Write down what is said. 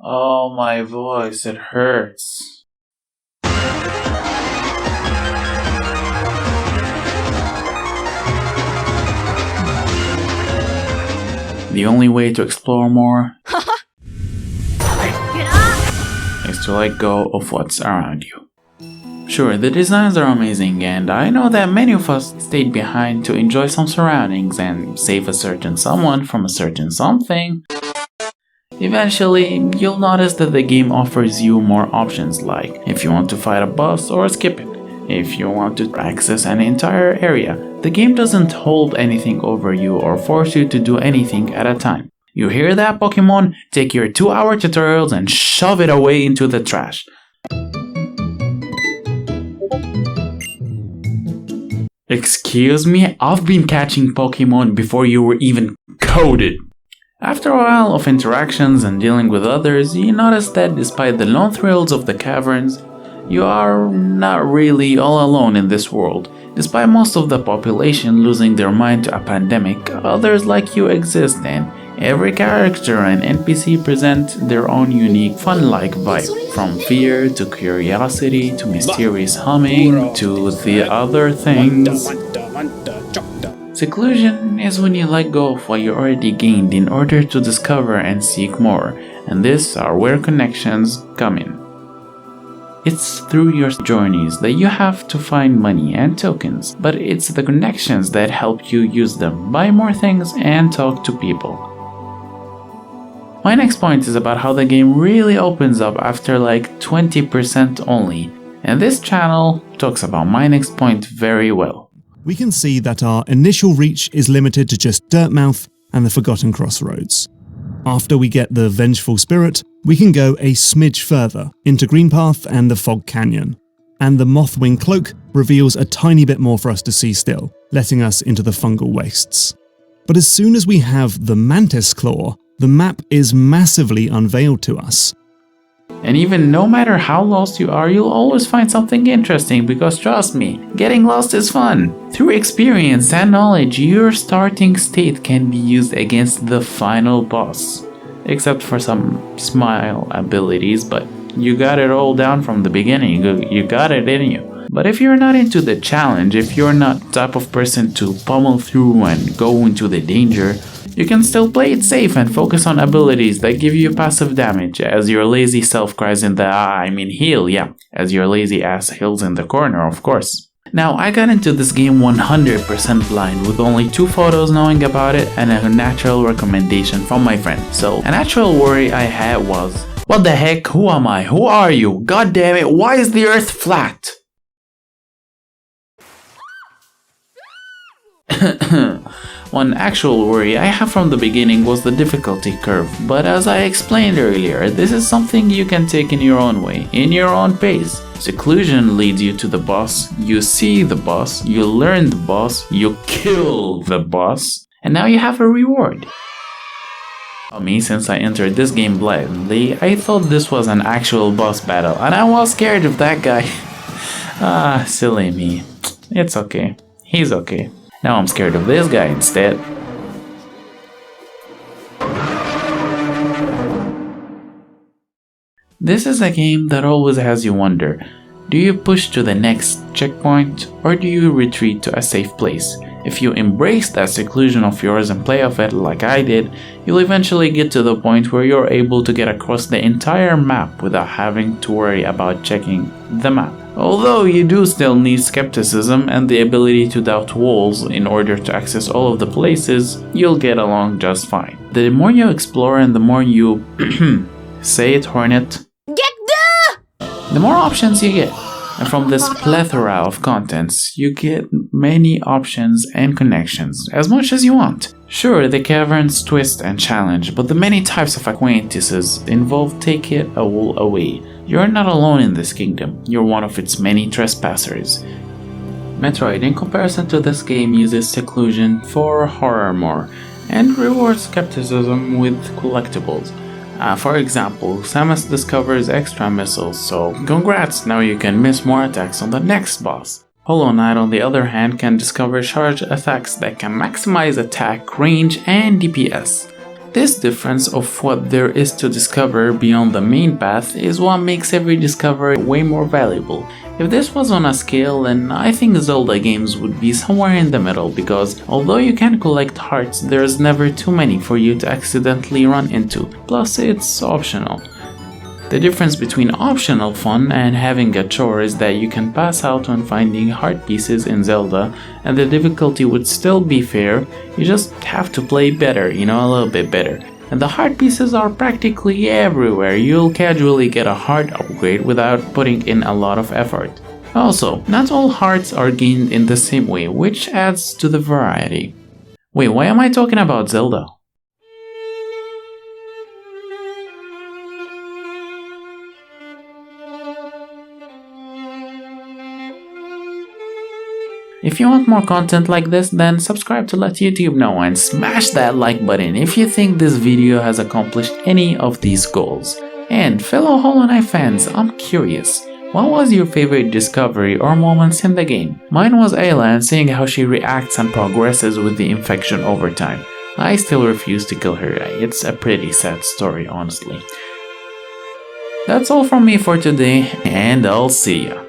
Oh, my voice, it hurts. The only way to explore more is to let go of what's around you. Sure, the designs are amazing, and I know that many of us stayed behind to enjoy some surroundings and save a certain someone from a certain something. Eventually, you'll notice that the game offers you more options, like if you want to fight a boss or skip it. If you want to access an entire area, the game doesn't hold anything over you or force you to do anything at a time. You hear that, Pokemon? Take your 2-hour tutorials and shove it away into the trash. Excuse me? I've been catching Pokemon before you were even coded. After a while of interactions and dealing with others, you notice that despite the lone thrills of the caverns, you are not really all alone in this world. Despite most of the population losing their mind to a pandemic, others like you exist, and every character and NPC present their own unique fun-like vibe. From fear to curiosity to mysterious humming to the other things. Seclusion is when you let go of what you already gained in order to discover and seek more, and these are where connections come in. It's through your journeys that you have to find money and tokens, but it's the connections that help you use them, buy more things, and talk to people. My next point is about how the game really opens up after like 20% only, and this channel talks about my next point very well. We can see that our initial reach is limited to just Dirtmouth and the Forgotten Crossroads. After we get the Vengeful Spirit, we can go a smidge further into Greenpath and the Fog Canyon, and the Mothwing Cloak reveals a tiny bit more for us to see still, letting us into the Fungal Wastes. But as soon as we have the Mantis Claw, the map is massively unveiled to us. And even no matter how lost you are, you'll always find something interesting because trust me, getting lost is fun. Through experience and knowledge, your starting state can be used against the final boss. Except for some smile abilities, but you got it all down from the beginning, you got it in you. But if you're not into the challenge, if you're not the type of person to pummel through and go into the danger, you can still play it safe and focus on abilities that give you passive damage as your lazy self cries in the heal, as your lazy ass heals in the corner, of course. Now, I got into this game 100% blind with only 2 photos knowing about it and a natural recommendation from my friend. So, a natural worry I had was, what the heck, who am I, who are you, god damn it, why is the earth flat? One actual worry I have from the beginning was the difficulty curve, but as I explained earlier, this is something you can take in your own way, in your own pace. Seclusion leads you to the boss, you see the boss, you learn the boss, you kill the boss, and now you have a reward. For me, since I entered this game blindly, I thought this was an actual boss battle, and I was scared of that guy. Silly me. It's okay. He's okay. Now I'm scared of this guy instead. This is a game that always has you wonder, do you push to the next checkpoint or do you retreat to a safe place? If you embrace that seclusion of yours and play of it like I did, you'll eventually get to the point where you're able to get across the entire map without having to worry about checking the map. Although you do still need skepticism and the ability to doubt walls in order to access all of the places, you'll get along just fine. The more you explore and the more you say it, Hornet, the more options you get. And from this plethora of contents, you get many options and connections, as much as you want. Sure, the caverns twist and challenge, but the many types of acquaintances involved take it all away. You're not alone in this kingdom, you're one of its many trespassers. Metroid, in comparison to this game, uses seclusion for horror more, and rewards skepticism with collectibles. For example, Samus discovers extra missiles, so congrats, now you can miss more attacks on the next boss. Hollow Knight, on the other hand, can discover charge attacks that can maximize attack, range, and DPS. This difference of what there is to discover beyond the main path is what makes every discovery way more valuable. If this was on a scale, then I think Zelda games would be somewhere in the middle, because although you can collect hearts, there's never too many for you to accidentally run into, plus it's optional. The difference between optional fun and having a chore is that you can pass out when finding heart pieces in Zelda, and the difficulty would still be fair. You just have to play better, a little bit better. And the heart pieces are practically everywhere. You'll casually get a heart upgrade without putting in a lot of effort. Also, not all hearts are gained in the same way, which adds to the variety. Wait, why am I talking about Zelda? If you want more content like this, then subscribe to let YouTube know and smash that like button if you think this video has accomplished any of these goals. And fellow Hollow Knight fans, I'm curious, what was your favorite discovery or moments in the game? Mine was Ayla and seeing how she reacts and progresses with the infection over time. I still refuse to kill her. It's a pretty sad story, honestly. That's all from me for today, and I'll see ya.